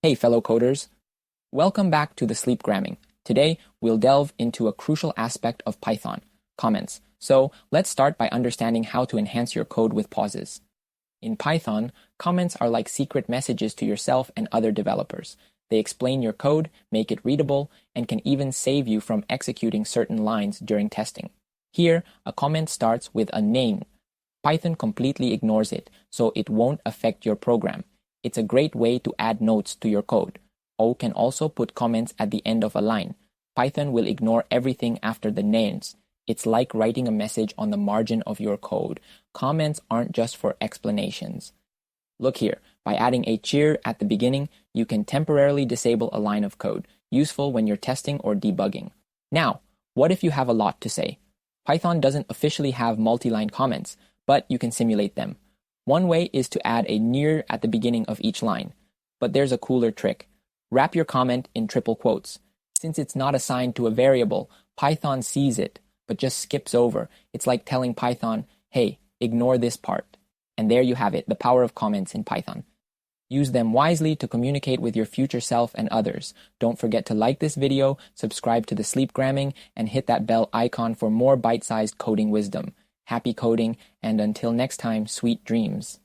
Hey fellow coders, welcome back to the Sleepgramming. Today we'll delve into a crucial aspect of Python, comments. So let's start by understanding how to enhance your code with pauses. In Python, comments are like secret messages to yourself and other developers. They explain your code, make it readable, and can even save you from executing certain lines during testing. Here, a comment starts with a name. Python completely ignores it, so it won't affect your program. It's a great way to add notes to your code. O can also put comments at the end of a line. Python will ignore everything after the names. It's like writing a message on the margin of your code. Comments aren't just for explanations. Look here, by adding a cheer at the beginning, you can temporarily disable a line of code, useful when you're testing or debugging. Now, what if you have a lot to say? Python doesn't officially have multiline comments, but you can simulate them. One way is to add a near at the beginning of each line. But there's a cooler trick. Wrap your comment in triple quotes. Since it's not assigned to a variable, Python sees it, but just skips over. It's like telling Python, hey, ignore this part. And there you have it, the power of comments in Python. Use them wisely to communicate with your future self and others. Don't forget to like this video, subscribe to the Sleepgramming, and hit that bell icon for more bite-sized coding wisdom. Happy coding, and until next time, sweet dreams.